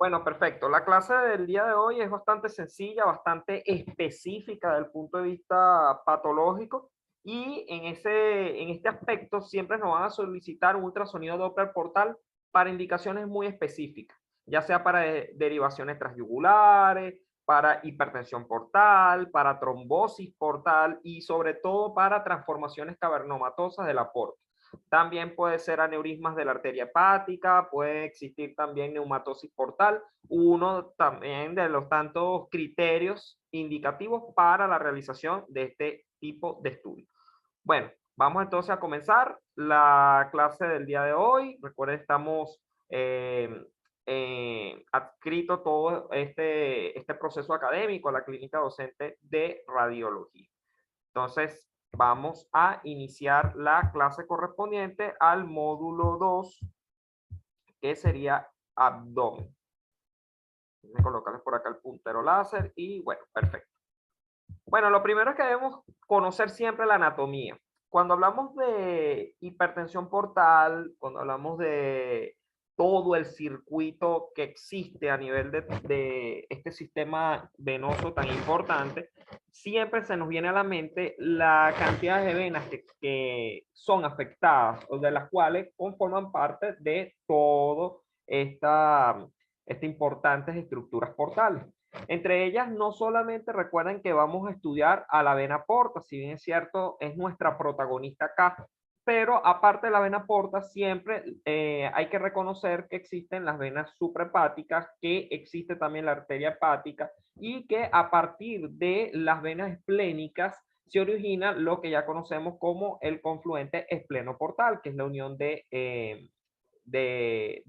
Bueno, perfecto. La clase del día de hoy es bastante sencilla, bastante específica desde el punto de vista patológico y en este aspecto siempre nos van a solicitar un ultrasonido Doppler portal para indicaciones muy específicas, ya sea para derivaciones transyugulares, para hipertensión portal, para trombosis portal y sobre todo para transformaciones cavernomatosas del aporte. También puede ser aneurismas de la arteria hepática, puede existir también neumatosis portal, uno también de los tantos criterios indicativos para la realización de este tipo de estudio. Bueno, vamos entonces a comenzar la clase del día de hoy. Recuerden, estamos adscrito todo este proceso académico a la clínica docente de radiología. Entonces, vamos a iniciar la clase correspondiente al módulo 2, que sería abdomen. Voy a colocarles por acá el puntero láser y bueno, perfecto. Bueno, lo primero es que debemos conocer siempre la anatomía. Cuando hablamos de hipertensión portal, cuando hablamos de todo el circuito que existe a nivel de este sistema venoso tan importante, siempre se nos viene a la mente la cantidad de venas que son afectadas o de las cuales conforman parte de todo estas importantes estructuras portales. Entre ellas, no solamente recuerden que vamos a estudiar a la vena porta, si bien es cierto, es nuestra protagonista acá, pero aparte de la vena porta, siempre hay que reconocer que existen las venas suprahepáticas, que existe también la arteria hepática y que a partir de las venas esplénicas se origina lo que ya conocemos como el confluente esplenoportal, que es la unión de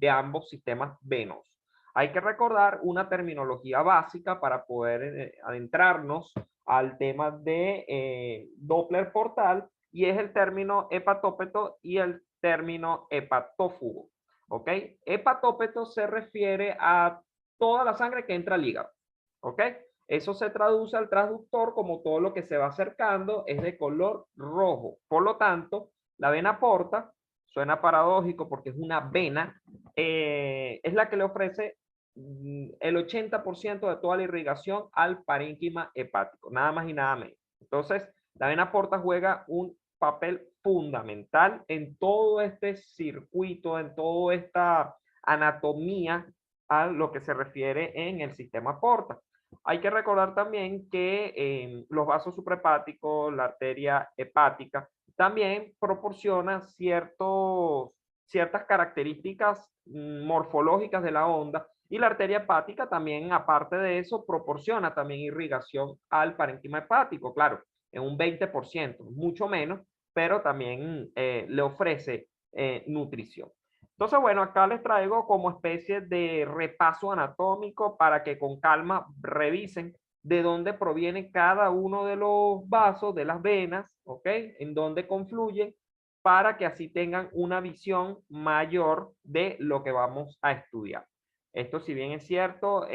ambos sistemas venosos. Hay que recordar una terminología básica para poder adentrarnos al tema de Doppler portal y es el término hepatópeto y el término hepatófugo. ¿Ok? Hepatópeto se refiere a toda la sangre que entra al hígado. ¿Ok? Eso se traduce al transductor como todo lo que se va acercando es de color rojo. Por lo tanto, la vena porta, suena paradójico porque es una vena, es la que le ofrece el 80% de toda la irrigación al parénquima hepático, nada más y nada menos. Entonces, la vena porta juega un papel fundamental en todo este circuito, en toda esta anatomía a lo que se refiere en el sistema porta. Hay que recordar también que los vasos suprahepáticos, la arteria hepática, también proporciona ciertas características morfológicas de la onda y la arteria hepática también, aparte de eso, proporciona también irrigación al parénquima hepático, claro, en un 20%, mucho menos, pero también le ofrece nutrición. Entonces, bueno, acá les traigo como especie de repaso anatómico para que con calma revisen de dónde proviene cada uno de los vasos, de las venas, ¿ok? En dónde confluyen, para que así tengan una visión mayor de lo que vamos a estudiar. Esto, si bien es cierto,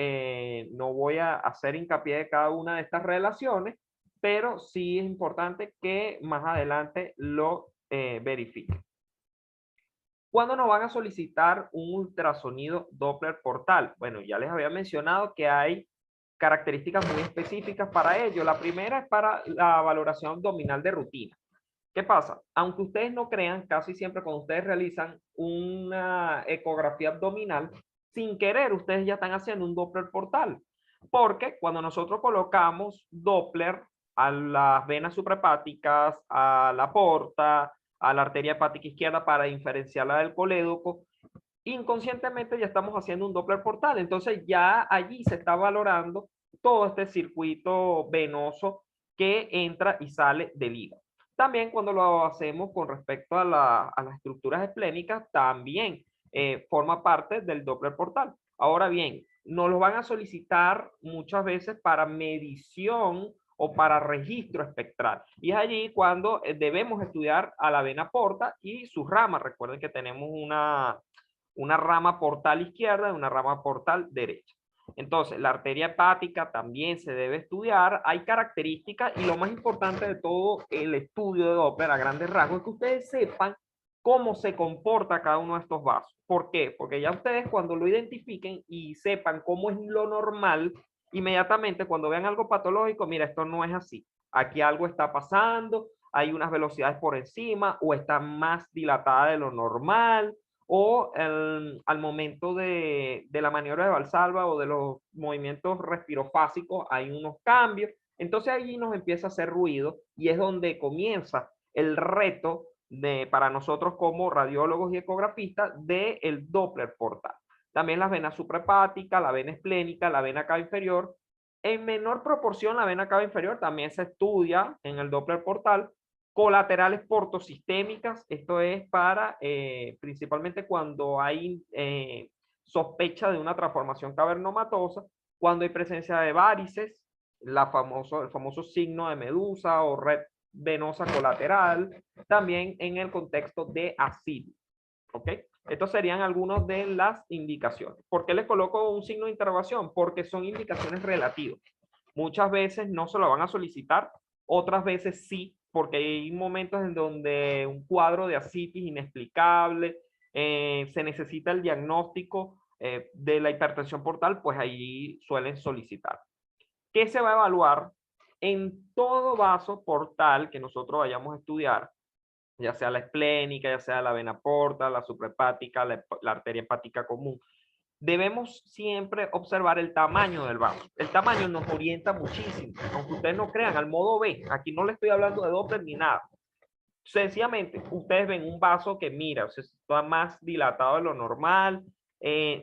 no voy a hacer hincapié de cada una de estas relaciones, pero sí es importante que más adelante lo verifiquen. ¿Cuándo nos van a solicitar un ultrasonido Doppler portal? Bueno, ya les había mencionado que hay características muy específicas para ello. La primera es para la valoración abdominal de rutina. ¿Qué pasa? Aunque ustedes no crean, casi siempre cuando ustedes realizan una ecografía abdominal, sin querer ustedes ya están haciendo un Doppler portal. Porque cuando nosotros colocamos Doppler a las venas suprahepáticas, a la porta, a la arteria hepática izquierda para diferenciarla del colédoco, inconscientemente ya estamos haciendo un Doppler portal. Entonces ya allí se está valorando todo este circuito venoso que entra y sale del hígado. También cuando lo hacemos con respecto a las estructuras esplénicas, también forma parte del Doppler portal. Ahora bien, nos lo van a solicitar muchas veces para medición o para registro espectral. Y es allí cuando debemos estudiar a la vena porta y sus ramas. Recuerden que tenemos una rama portal izquierda y una rama portal derecha. Entonces, la arteria hepática también se debe estudiar. Hay características y lo más importante de todo el estudio de Doppler a grandes rasgos es que ustedes sepan cómo se comporta cada uno de estos vasos. ¿Por qué? Porque ya ustedes cuando lo identifiquen y sepan cómo es lo normal, inmediatamente cuando vean algo patológico, mira, esto no es así. Aquí algo está pasando, hay unas velocidades por encima o está más dilatada de lo normal o al momento de la maniobra de Valsalva o de los movimientos respirofásicos hay unos cambios. Entonces allí nos empieza a hacer ruido y es donde comienza el reto para nosotros como radiólogos y ecografistas del Doppler portal. También las venas suprahepáticas, la vena esplénica, la vena cava inferior. En menor proporción la vena cava inferior también se estudia en el Doppler portal. Colaterales portosistémicas, esto es para principalmente cuando hay sospecha de una transformación cavernomatosa, cuando hay presencia de varices, el famoso signo de medusa o red venosa colateral, también en el contexto de ascitis. ¿Ok? Estos serían algunas de las indicaciones. ¿Por qué les coloco un signo de interrogación? Porque son indicaciones relativas. Muchas veces no se lo van a solicitar, otras veces sí, porque hay momentos en donde un cuadro de ascitis inexplicable, se necesita el diagnóstico de la hipertensión portal, pues ahí suelen solicitar. ¿Qué se va a evaluar en todo vaso portal que nosotros vayamos a estudiar? Ya sea la esplénica, ya sea la vena porta, la suprahepática, la arteria hepática común. Debemos siempre observar el tamaño del vaso. El tamaño nos orienta muchísimo, aunque ustedes no crean, al modo B. Aquí no le estoy hablando de Doppler ni nada. Sencillamente, ustedes ven un vaso que, mira, o sea, está más dilatado de lo normal,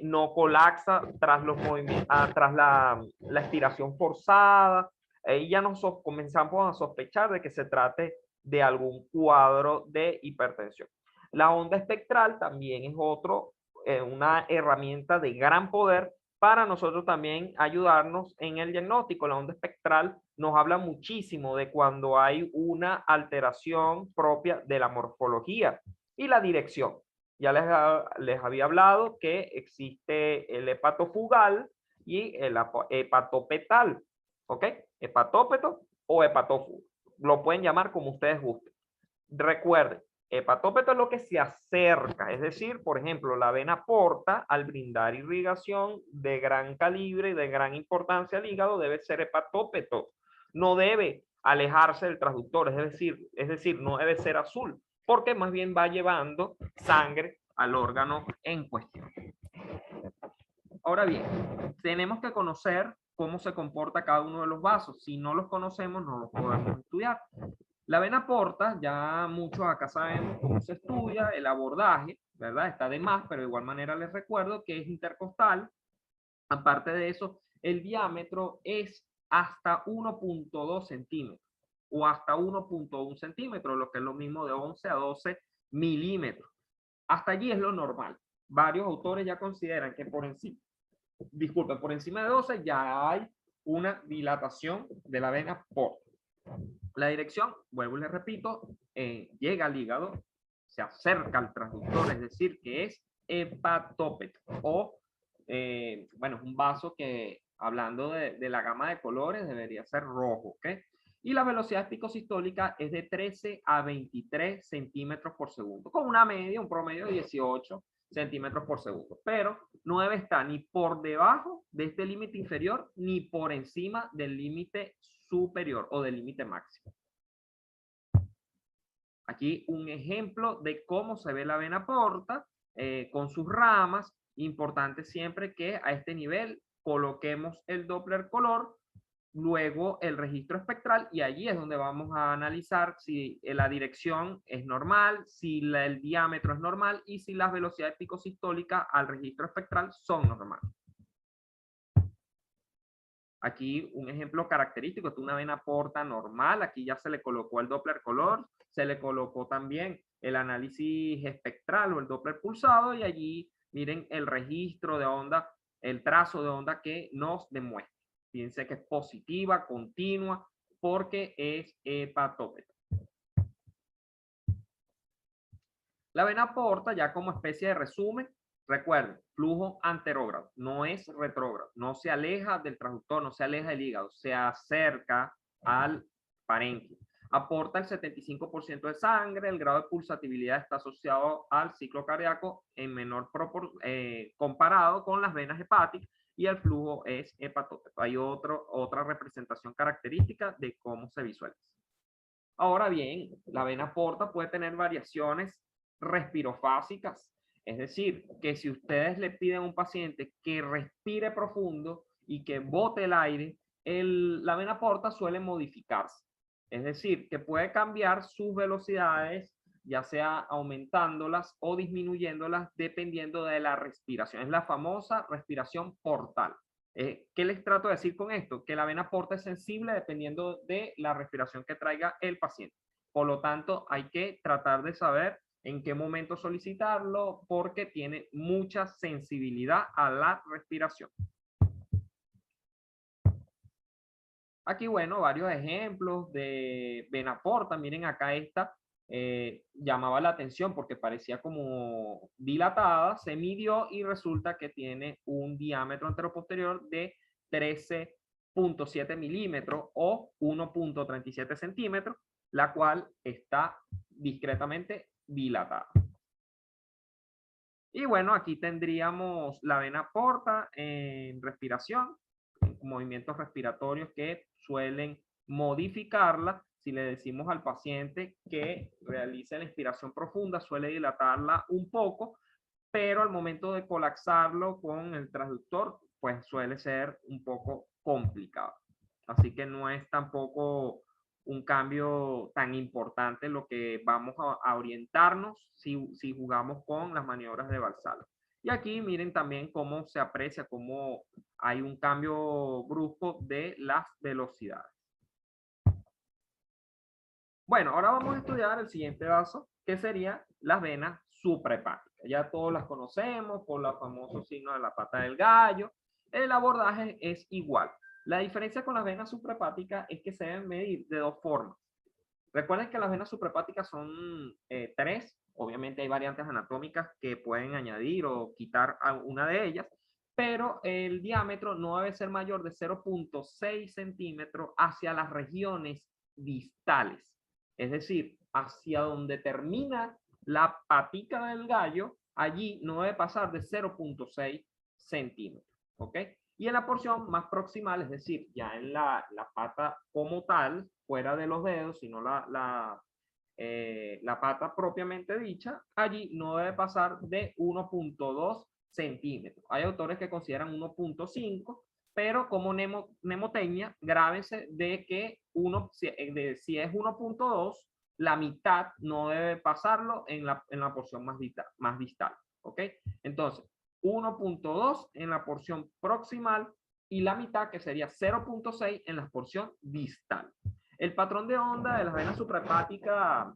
no colapsa tras los movimientos, tras la estiración forzada. Ahí ya nos comenzamos a sospechar de que se trate de algún cuadro de hipertensión. La onda espectral también es una herramienta de gran poder para nosotros también ayudarnos en el diagnóstico. La onda espectral nos habla muchísimo de cuando hay una alteración propia de la morfología y la dirección. Ya les había hablado que existe el hepatofugal y el hepatopetal. ¿Ok? Hepatópeto o hepatófugo. Lo pueden llamar como ustedes gusten. Recuerden, hepatópeto es lo que se acerca, es decir, por ejemplo, la vena porta al brindar irrigación de gran calibre y de gran importancia al hígado debe ser hepatópeto. No debe alejarse del transductor, es decir, no debe ser azul, porque más bien va llevando sangre al órgano en cuestión. Ahora bien, tenemos que conocer cómo se comporta cada uno de los vasos. Si no los conocemos, no los podemos estudiar. La vena porta, ya muchos acá sabemos cómo se estudia, el abordaje, ¿verdad? Está de más, pero de igual manera les recuerdo que es intercostal. Aparte de eso, el diámetro es hasta 1.2 centímetros o hasta 1.1 centímetros, lo que es lo mismo de 11 a 12 milímetros. Hasta allí es lo normal. Varios autores ya consideran que por encima de 12 ya hay una dilatación de la vena porta. La dirección, vuelvo y les repito, llega al hígado, se acerca al transductor, es decir, que es hepatópeto o, bueno, es un vaso que, hablando de la gama de colores, debería ser rojo, ¿ok? Y la velocidad picosistólica es de 13 a 23 centímetros por segundo, con una media, un promedio de 18 centímetros por segundo, pero no debe estar ni por debajo de este límite inferior ni por encima del límite superior o del límite máximo. Aquí un ejemplo de cómo se ve la vena porta con sus ramas. Importante siempre que a este nivel coloquemos el Doppler color, luego el registro espectral y allí es donde vamos a analizar si la dirección es normal, si el diámetro es normal y si las velocidades picosistólicas al registro espectral son normales. Aquí un ejemplo característico es una vena porta normal. Aquí ya se le colocó el Doppler color, se le colocó también el análisis espectral o el Doppler pulsado y allí miren el registro de onda, el trazo de onda que nos demuestra. Fíjense que es positiva, continua, porque es hepatópeto. La vena porta, ya como especie de resumen, recuerden, flujo anterógrado, no es retrógrado, no se aleja del transductor, no se aleja del hígado, se acerca al parénquima. Aporta el 75% de sangre, el grado de pulsatividad está asociado al ciclo cardíaco en menor comparado con las venas hepáticas y el flujo es hepatógeno. Hay otra representación característica de cómo se visualiza. Ahora bien, la vena porta puede tener variaciones respirofásicas, es decir, que si ustedes le piden a un paciente que respire profundo y que bote el aire, la vena porta suele modificarse. Es decir, que puede cambiar sus velocidades, ya sea aumentándolas o disminuyéndolas dependiendo de la respiración. Es la famosa respiración portal. ¿Qué les trato de decir con esto? Que la vena porta es sensible dependiendo de la respiración que traiga el paciente. Por lo tanto, hay que tratar de saber en qué momento solicitarlo porque tiene mucha sensibilidad a la respiración. Aquí, bueno, varios ejemplos de vena porta. Miren acá esta. Llamaba la atención porque parecía como dilatada, se midió y resulta que tiene un diámetro anteroposterior de 13.7 milímetros o 1.37 centímetros, la cual está discretamente dilatada. Y bueno, aquí tendríamos la vena porta en respiración, en movimientos respiratorios que suelen modificarla. Si le decimos al paciente que realice la inspiración profunda, suele dilatarla un poco, pero al momento de colapsarlo con el transductor, pues suele ser un poco complicado. Así que no es tampoco un cambio tan importante lo que vamos a orientarnos si jugamos con las maniobras de Valsalva. Y aquí miren también cómo se aprecia, cómo hay un cambio brusco de las velocidades. Bueno, ahora vamos a estudiar el siguiente vaso, que sería las venas suprahepáticas. Ya todos las conocemos por los famosos signos de la pata del gallo. El abordaje es igual. La diferencia con las venas suprahepáticas es que se deben medir de dos formas. Recuerden que las venas suprahepáticas son tres. Obviamente hay variantes anatómicas que pueden añadir o quitar una de ellas, pero el diámetro no debe ser mayor de 0.6 centímetros hacia las regiones distales. Es decir, hacia donde termina la patica del gallo, allí no debe pasar de 0.6 centímetros. ¿Ok? Y en la porción más proximal, es decir, ya en la pata como tal, fuera de los dedos, sino la pata propiamente dicha, allí no debe pasar de 1.2 centímetros. Hay autores que consideran 1.5, pero como mnemotecnia, grábense de que si es 1.2, la mitad no debe pasarlo en la porción más distal. ¿Ok? Entonces, 1.2 en la porción proximal y la mitad, que sería 0.6 en la porción distal. El patrón de onda de las venas suprahepáticas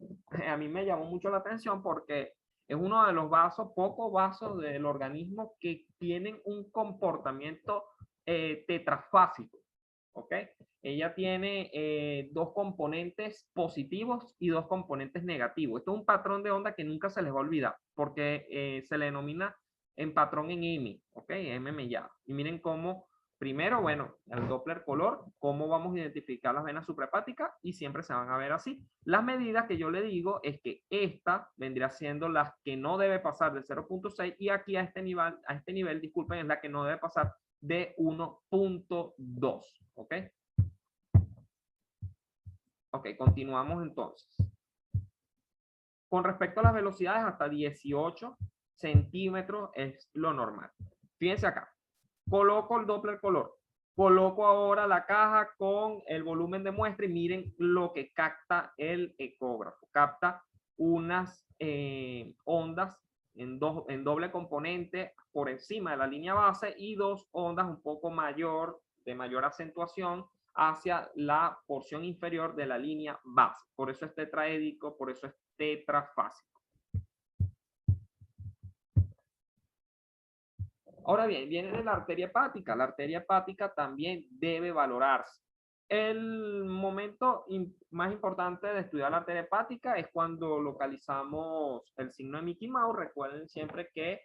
a mí me llamó mucho la atención porque es uno de los pocos vasos del organismo que tienen un comportamiento tetrafásico. ¿Ok? Ella tiene dos componentes positivos y dos componentes negativos. Esto es un patrón de onda que nunca se les va a olvidar porque se le denomina en patrón en M, ¿ok? M mellado. Y miren cómo, primero, bueno, el Doppler color, cómo vamos a identificar las venas suprahepáticas y siempre se van a ver así. Las medidas que yo le digo es que esta vendría siendo las que no debe pasar de 0.6 y aquí a este nivel, disculpen, es la que no debe pasar de 1.2, ¿ok? Ok, continuamos entonces. Con respecto a las velocidades, hasta 18 centímetros es lo normal. Fíjense acá. Coloco el Doppler color. Coloco ahora la caja con el volumen de muestra y miren lo que capta el ecógrafo. Capta unas ondas en doble componente por encima de la línea base y dos ondas un poco de mayor acentuación hacia la porción inferior de la línea base. Por eso es tetraédico, por eso es tetrafásico. Ahora bien, viene de la arteria hepática. La arteria hepática también debe valorarse. El momento más importante de estudiar la arteria hepática es cuando localizamos el signo de Mickey Mouse. Recuerden siempre que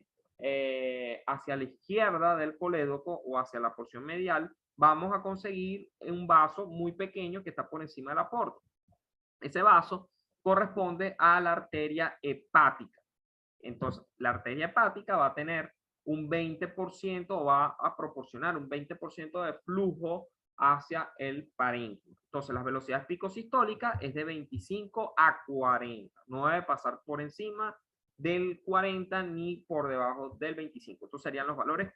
hacia la izquierda del colédoco o hacia la porción medial vamos a conseguir un vaso muy pequeño que está por encima de la porta. Ese vaso corresponde a la arteria hepática. Entonces, la arteria hepática va a tener un 20% o va a proporcionar un 20% de flujo hacia el parénquima. Entonces, las velocidades picosistólicas es de 25 a 40. No debe pasar por encima del 40 ni por debajo del 25. Estos serían los valores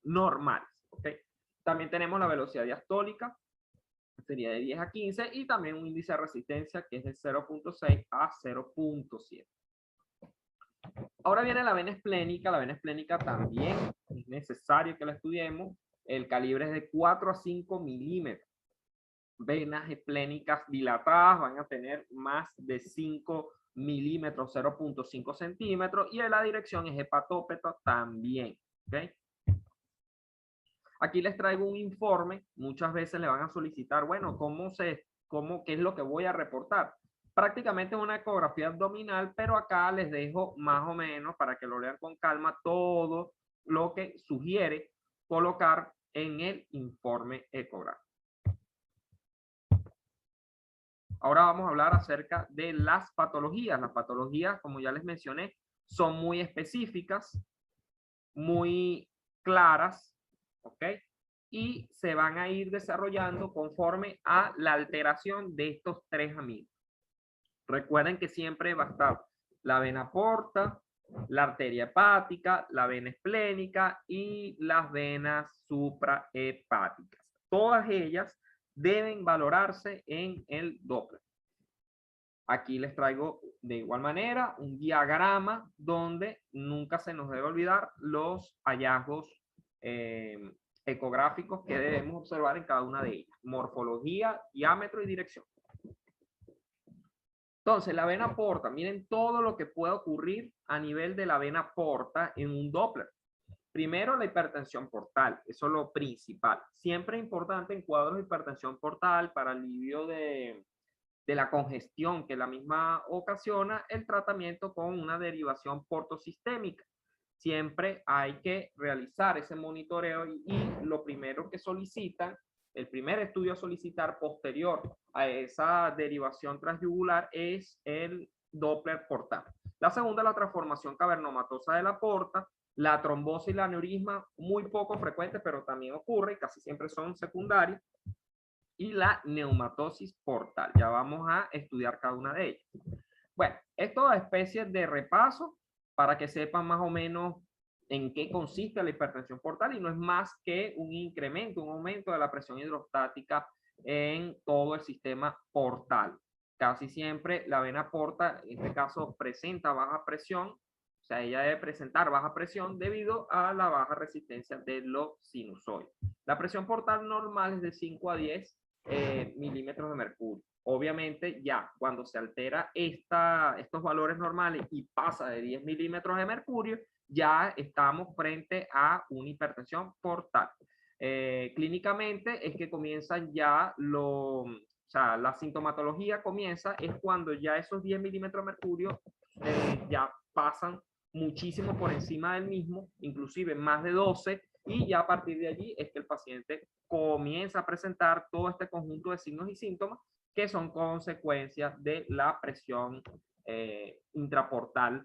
normales. ¿Okay? También tenemos la velocidad diastólica, sería de 10 a 15, y también un índice de resistencia que es de 0.6 a 0.7. Ahora viene la vena esplénica. La vena esplénica también es necesario que la estudiemos. El calibre es de 4 a 5 milímetros. Venas esplénicas dilatadas van a tener más de 5 milímetros, 0.5 centímetros, y en la dirección es hepatópeta también. ¿Okay? Aquí les traigo un informe. Muchas veces le van a solicitar, bueno, ¿qué es lo que voy a reportar? Prácticamente es una ecografía abdominal, pero acá les dejo más o menos para que lo lean con calma todo lo que sugiere colocar en el informe ecográfico. Ahora vamos a hablar acerca de las patologías. Las patologías, como ya les mencioné, son muy específicas, muy claras, ¿ok? Y se van a ir desarrollando conforme a la alteración de estos tres amigos. Recuerden que siempre va a estar la vena porta, la arteria hepática, la vena esplénica y las venas suprahepáticas. Todas ellas deben valorarse en el Doppler. Aquí les traigo de igual manera un diagrama donde nunca se nos debe olvidar los hallazgos ecográficos que debemos observar en cada una de ellas. Morfología, diámetro y dirección. Entonces, la vena porta, miren todo lo que puede ocurrir a nivel de la vena porta en un Doppler. Primero, la hipertensión portal, eso es lo principal. Siempre es importante en cuadros de hipertensión portal para alivio de la congestión que la misma ocasiona, el tratamiento con una derivación portosistémica. Siempre hay que realizar ese monitoreo y lo primero que solicitan, el primer estudio a solicitar posterior a esa derivación transyugular es el Doppler portal. La segunda, la transformación cavernomatosa de la porta, la trombosis y la aneurisma, muy poco frecuente, pero también ocurre, casi siempre son secundarias, y la neumatosis portal. Ya vamos a estudiar cada una de ellas. Bueno, esto es especie de repaso para que sepan más o menos en qué consiste la hipertensión portal, y no es más que un incremento, un aumento de la presión hidrostática en todo el sistema portal. Casi siempre la vena porta, en este caso, presenta baja presión, o sea, ella debe presentar baja presión debido a la baja resistencia de los sinusoides. La presión portal normal es de 5 a 10 milímetros de mercurio. Obviamente ya cuando se altera estos valores normales y pasa de 10 milímetros de mercurio, ya estamos frente a una hipertensión portal. Clínicamente es que comienzan ya o sea, la sintomatología comienza es cuando ya esos 10 milímetros de mercurio ya pasan muchísimo por encima del mismo, inclusive más de 12, y ya a partir de allí es que el paciente comienza a presentar todo este conjunto de signos y síntomas que son consecuencias de la presión intraportal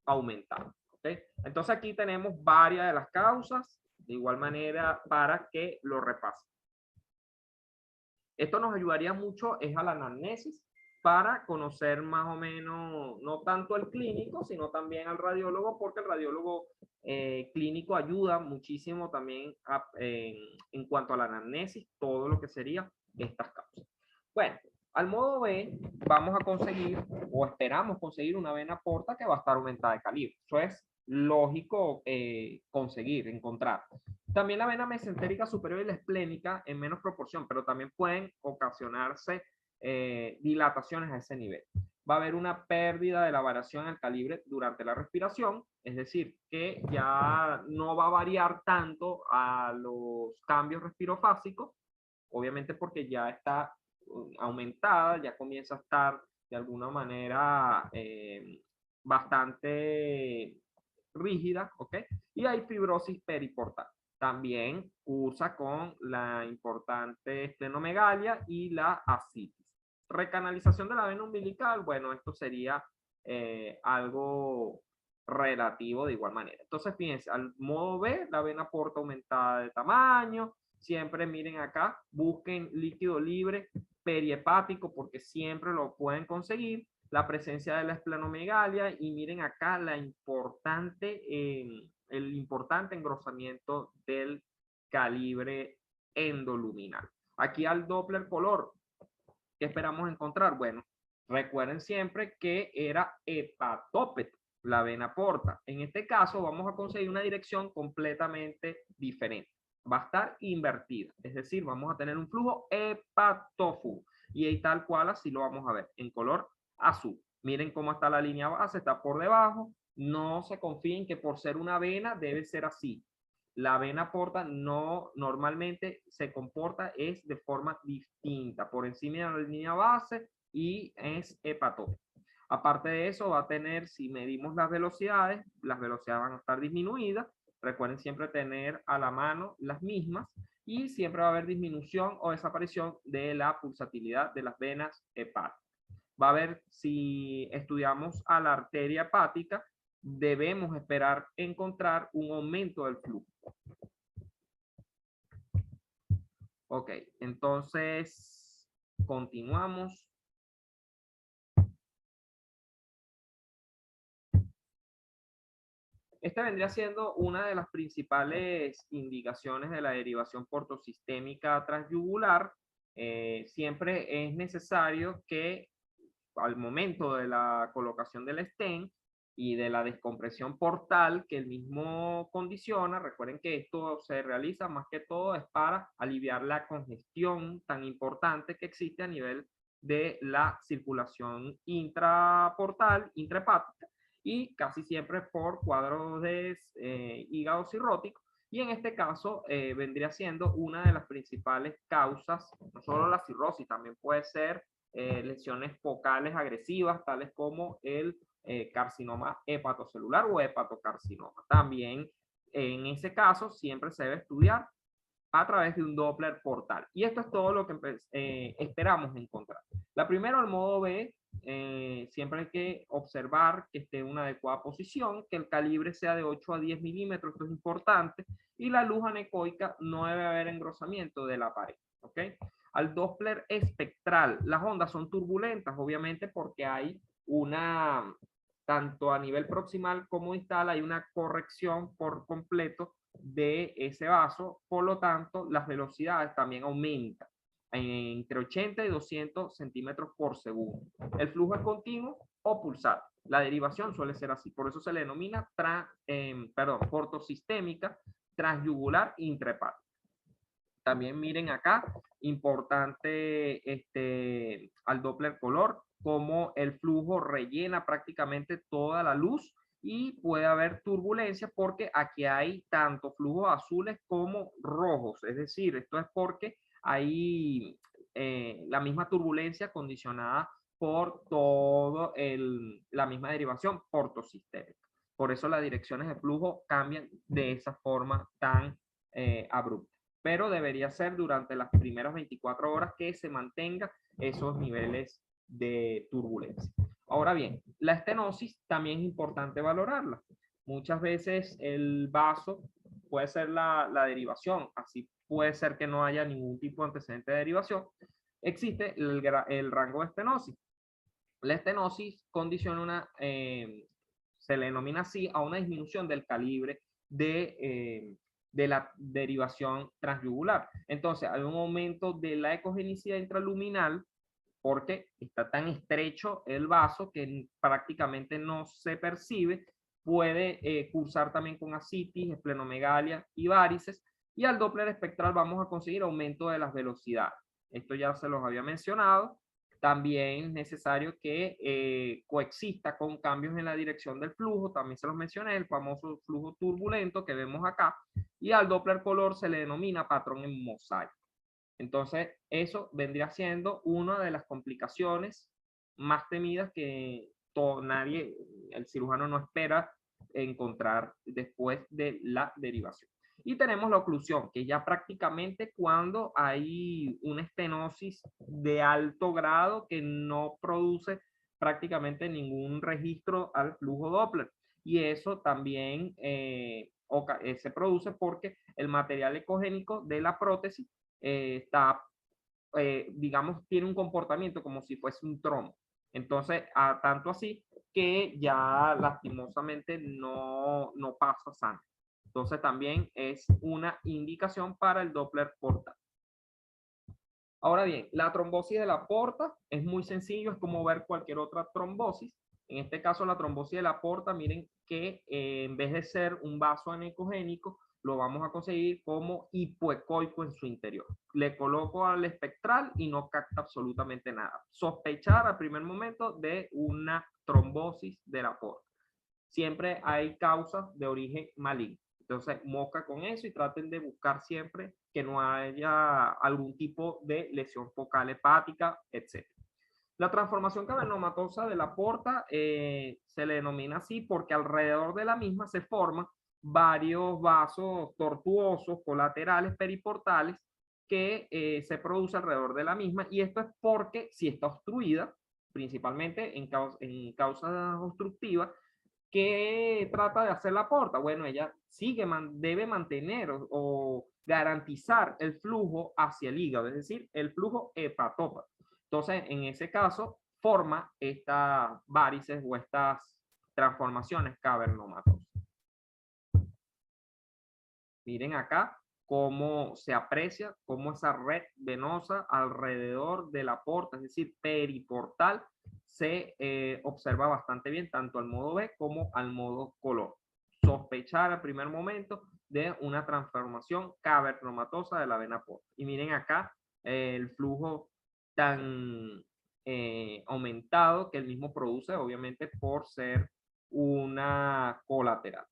aumentada. ¿Okay? Entonces aquí tenemos varias de las causas, de igual manera para que lo repasen. Esto nos ayudaría mucho es a la anamnesis para conocer más o menos, no tanto el clínico, sino también al radiólogo, porque el radiólogo clínico ayuda muchísimo también en cuanto a la anamnesis, todo lo que sería estas causas. Bueno, al modo B vamos a conseguir, o esperamos conseguir, una vena porta que va a estar aumentada de calibre. Eso es lógico conseguir, encontrar. También la vena mesentérica superior y la esplénica en menos proporción, pero también pueden ocasionarse dilataciones a ese nivel. Va a haber una pérdida de la variación al calibre durante la respiración, es decir, que ya no va a variar tanto a los cambios respirofásicos, obviamente porque ya está aumentada, ya comienza a estar de alguna manera bastante rígida, ¿ok? Y hay fibrosis periportal. También cursa con la importante esplenomegalia y la ascitis. Recanalización de la vena umbilical, bueno, esto sería algo relativo de igual manera. Entonces, fíjense, al modo B, la vena porta aumentada de tamaño. Siempre miren acá, busquen líquido libre periepático porque siempre lo pueden conseguir. La presencia de la esplenomegalia y miren acá el importante engrosamiento del calibre endoluminal. Aquí al Doppler color, ¿qué esperamos encontrar? Bueno, recuerden siempre que era hepatópeto, la vena porta. En este caso vamos a conseguir una dirección completamente diferente. Va a estar invertida, es decir, vamos a tener un flujo hepatófugo. Y ahí tal cual así lo vamos a ver en color azul. Miren cómo está la línea base, está por debajo. No se confíen que por ser una vena debe ser así. La vena porta no normalmente se comporta es de forma distinta, por encima de la línea base y es hepatópico. Aparte de eso, va a tener, si medimos las velocidades van a estar disminuidas. Recuerden siempre tener a la mano las mismas y siempre va a haber disminución o desaparición de la pulsatilidad de las venas hepáticas. Va a haber, si estudiamos a la arteria hepática, debemos esperar encontrar un aumento del flujo. Ok, entonces continuamos. Esta vendría siendo una de las principales indicaciones de la derivación portosistémica transyugular. Siempre es necesario que al momento de la colocación del stent y de la descompresión portal que el mismo condiciona, recuerden que esto se realiza más que todo es para aliviar la congestión tan importante que existe a nivel de la circulación intraportal, intrahepática, y casi siempre por cuadros de hígado cirrótico. Y en este caso vendría siendo una de las principales causas, no solo la cirrosis, también puede ser lesiones focales agresivas, tales como el carcinoma hepatocelular o hepatocarcinoma. También en ese caso siempre se debe estudiar a través de un Doppler portal. Y esto es todo lo que esperamos encontrar. La primera, el modo B, siempre hay que observar que esté en una adecuada posición, que el calibre sea de 8 a 10 milímetros, esto es importante, y la luz anecoica no debe haber engrosamiento de la pared. ¿Ok? Al Doppler espectral, las ondas son turbulentas, obviamente porque hay una, tanto a nivel proximal como distal, hay una corrección por completo de ese vaso, por lo tanto, las velocidades también aumentan entre 80 y 200 centímetros por segundo. El flujo es continuo o pulsado. La derivación suele ser así, por eso se le denomina portosistémica, transyugular intrahepática. También miren acá, importante al Doppler color, como el flujo rellena prácticamente toda la luz y puede haber turbulencia porque aquí hay tanto flujos azules como rojos. Es decir, esto es porque hay la misma turbulencia condicionada por todo la misma derivación portosistémica. Por eso las direcciones de flujo cambian de esa forma tan abrupta, pero debería ser durante las primeras 24 horas que se mantenga esos niveles de turbulencia. Ahora bien, la estenosis también es importante valorarla. Muchas veces el vaso puede ser la derivación, así puede ser que no haya ningún tipo de antecedente de derivación. Existe el rango de estenosis. La estenosis condiciona se le denomina así a una disminución del calibre de la derivación transyugular. Entonces, hay un aumento de la ecogenicidad intraluminal porque está tan estrecho el vaso que prácticamente no se percibe. Puede cursar también con ascitis, esplenomegalia y varices. Y al Doppler espectral vamos a conseguir aumento de las velocidades. Esto ya se los había mencionado. También es necesario que coexista con cambios en la dirección del flujo. También se los mencioné, el famoso flujo turbulento que vemos acá. Y al Doppler color se le denomina patrón en mosaico. Entonces, eso vendría siendo una de las complicaciones más temidas que nadie, el cirujano no espera encontrar después de la derivación. Y tenemos la oclusión, que ya prácticamente cuando hay una estenosis de alto grado que no produce prácticamente ningún registro al flujo Doppler. Y eso también se produce porque el material ecogénico de la prótesis está, digamos, tiene un comportamiento como si fuese un trombo. Entonces, tanto así que ya lastimosamente no pasa sangre. Entonces, también es una indicación para el Doppler portal. Ahora bien, la trombosis de la porta es muy sencillo, es como ver cualquier otra trombosis. En este caso, la trombosis de la porta, miren que en vez de ser un vaso anecogénico, lo vamos a conseguir como hipoecoico en su interior. Le coloco al espectral y no capta absolutamente nada. Sospechar al primer momento de una trombosis de la porta. Siempre hay causas de origen maligno. Entonces, mosca con eso y traten de buscar siempre que no haya algún tipo de lesión focal hepática, etc. La transformación cavernomatosa de la porta se le denomina así porque alrededor de la misma se forman varios vasos tortuosos colaterales periportales que se produce alrededor de la misma, y esto es porque si está obstruida, principalmente en causas obstructivas, ¿qué trata de hacer la porta? Bueno, ella debe mantener o garantizar el flujo hacia el hígado, es decir, el flujo hepatópata. Entonces, en ese caso, forma estas varices o estas transformaciones cavernomatosas. Miren acá cómo se aprecia, cómo esa red venosa alrededor de la porta, es decir, periportal, se observa bastante bien, tanto al modo B como al modo color. Sospechar al primer momento de una transformación cavernomatosa de la vena porta. Y miren acá el flujo tan aumentado que el mismo produce, obviamente por ser una colateral.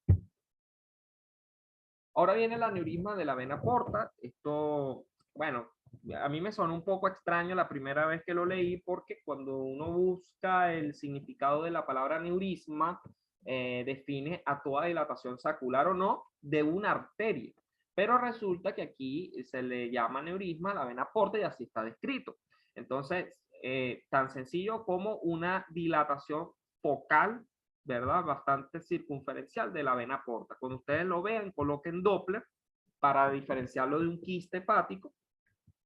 Ahora viene el aneurisma de la vena porta. Esto, bueno, a mí me sonó un poco extraño la primera vez que lo leí porque cuando uno busca el significado de la palabra aneurisma, define a toda dilatación sacular o no de una arteria. Pero resulta que aquí se le llama aneurisma a la vena porta y así está descrito. Entonces, tan sencillo como una dilatación focal, ¿verdad? Bastante circunferencial de la vena porta. Cuando ustedes lo vean, coloquen Doppler para diferenciarlo de un quiste hepático,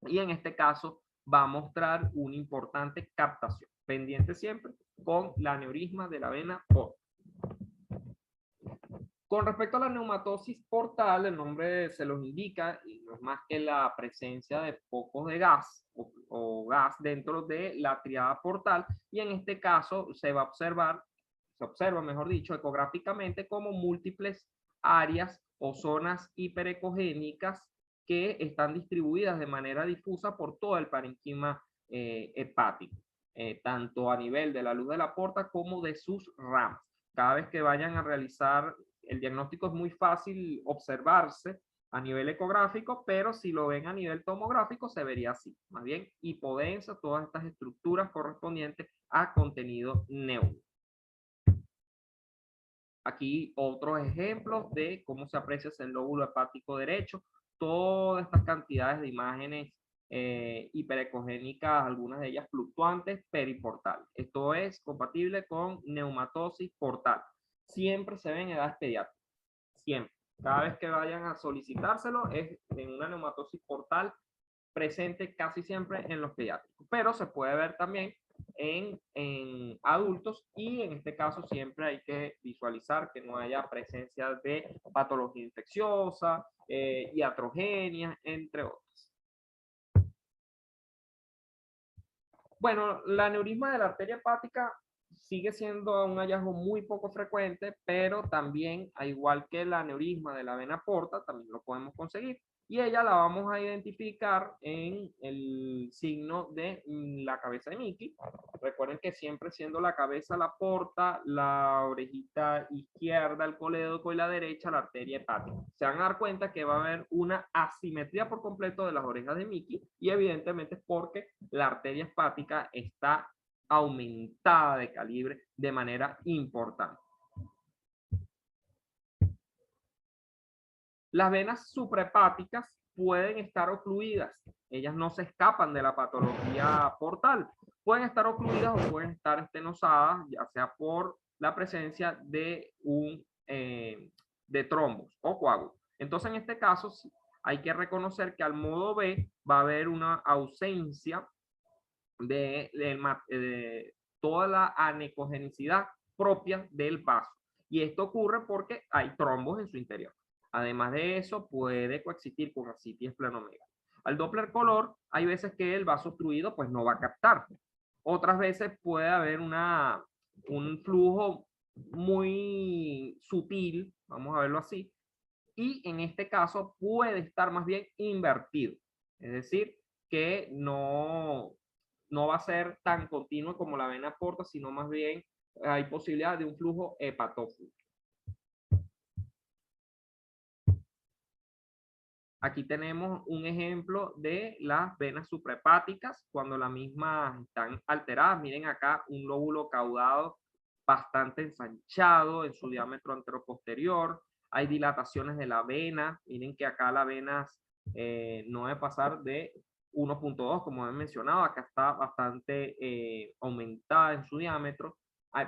y en este caso va a mostrar una importante captación. Pendiente siempre con la aneurisma de la vena porta. Con respecto a la neumatosis portal, el nombre se los indica, y no es más que la presencia de focos de gas o gas dentro de la triada portal, y en este caso se observa, mejor dicho, ecográficamente como múltiples áreas o zonas hiperecogénicas que están distribuidas de manera difusa por todo el parenquima hepático, tanto a nivel de la luz de la porta como de sus ramas. Cada vez que vayan a realizar el diagnóstico es muy fácil observarse a nivel ecográfico, pero si lo ven a nivel tomográfico se vería así, más bien hipodensa, todas estas estructuras correspondientes a contenido neutro. Aquí otros ejemplos de cómo se aprecia el lóbulo hepático derecho, todas estas cantidades de imágenes hiperecogénicas, algunas de ellas fluctuantes, periportal. Esto es compatible con neumatosis portal. Siempre se ve en edades pediátricas, siempre. Cada vez que vayan a solicitárselo es en una neumatosis portal presente casi siempre en los pediátricos, pero se puede ver también en adultos, y en este caso siempre hay que visualizar que no haya presencia de patología infecciosa, iatrogenia, entre otras. Bueno, la aneurisma de la arteria hepática sigue siendo un hallazgo muy poco frecuente, pero también, al igual que el aneurisma de la vena porta, también lo podemos conseguir. Y ella la vamos a identificar en el signo de la cabeza de Mickey. Recuerden que siempre siendo la cabeza la porta, la orejita izquierda el colédoco y la derecha la arteria hepática. Se van a dar cuenta que va a haber una asimetría por completo de las orejas de Mickey, y evidentemente es porque la arteria hepática está aumentada de calibre de manera importante. Las venas suprahepáticas pueden estar ocluidas. Ellas no se escapan de la patología portal. Pueden estar ocluidas o pueden estar estenosadas, ya sea por la presencia de de trombos o coágulos. Entonces, en este caso, hay que reconocer que al modo B va a haber una ausencia de toda la anecogenicidad propia del vaso. Y esto ocurre porque hay trombos en su interior. Además de eso, puede coexistir con ascitis esplenomegalia. Al Doppler color, hay veces que el vaso obstruido pues no va a captar. Otras veces puede haber un flujo muy sutil, vamos a verlo así, y en este caso puede estar más bien invertido. Es decir, que no va a ser tan continuo como la vena porta, sino más bien hay posibilidad de un flujo hepatófugo. Aquí tenemos un ejemplo de las venas suprahepáticas cuando las mismas están alteradas. Miren acá un lóbulo caudado bastante ensanchado en su diámetro anteroposterior. Hay dilataciones de la vena. Miren que acá la vena no debe pasar de 1.2, como he mencionado. Acá está bastante aumentada en su diámetro.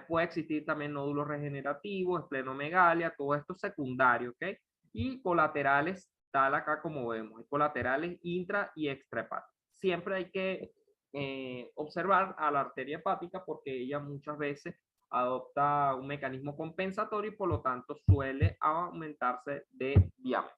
Puede existir también nódulos regenerativos, esplenomegalia, todo esto secundario, ¿ok? Y colaterales tal acá como vemos, hay colaterales intra y extrahepáticos. Siempre hay que observar a la arteria hepática porque ella muchas veces adopta un mecanismo compensatorio y por lo tanto suele aumentarse de diámetro.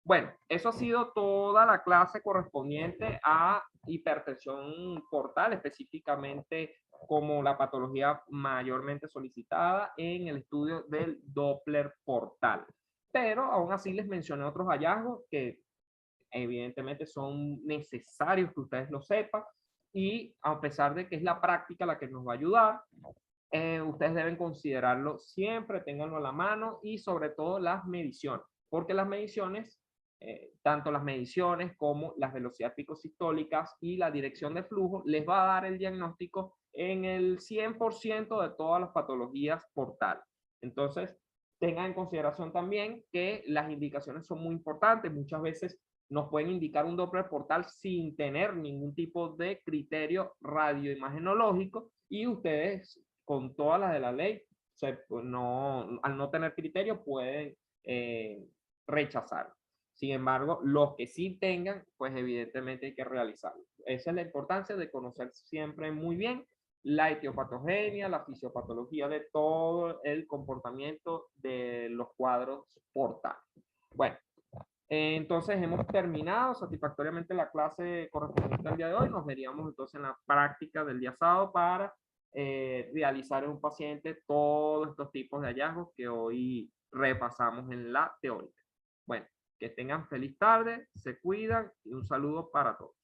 Bueno, eso ha sido toda la clase correspondiente a hipertensión portal, específicamente como la patología mayormente solicitada en el estudio del Doppler portal. Pero aún así les mencioné otros hallazgos que evidentemente son necesarios que ustedes lo sepan y a pesar de que es la práctica la que nos va a ayudar, ustedes deben considerarlo siempre, ténganlo a la mano y sobre todo las mediciones, porque las mediciones, tanto las mediciones como las velocidades picosistólicas y la dirección de flujo, les va a dar el diagnóstico en el 100% de todas las patologías portales. Entonces, tengan en consideración también que las indicaciones son muy importantes. Muchas veces nos pueden indicar un Doppler portal sin tener ningún tipo de criterio radioimagenológico y ustedes con todas las de la ley, al no tener criterio pueden rechazar. Sin embargo, los que sí tengan, pues evidentemente hay que realizarlo. Esa es la importancia de conocer siempre muy bien la etiopatogenia, la fisiopatología de todo el comportamiento de los cuadros portales. Bueno, entonces hemos terminado satisfactoriamente la clase correspondiente al día de hoy. Nos veríamos entonces en la práctica del día sábado para realizar en un paciente todos estos tipos de hallazgos que hoy repasamos en la teórica. Bueno, que tengan feliz tarde, se cuidan y un saludo para todos.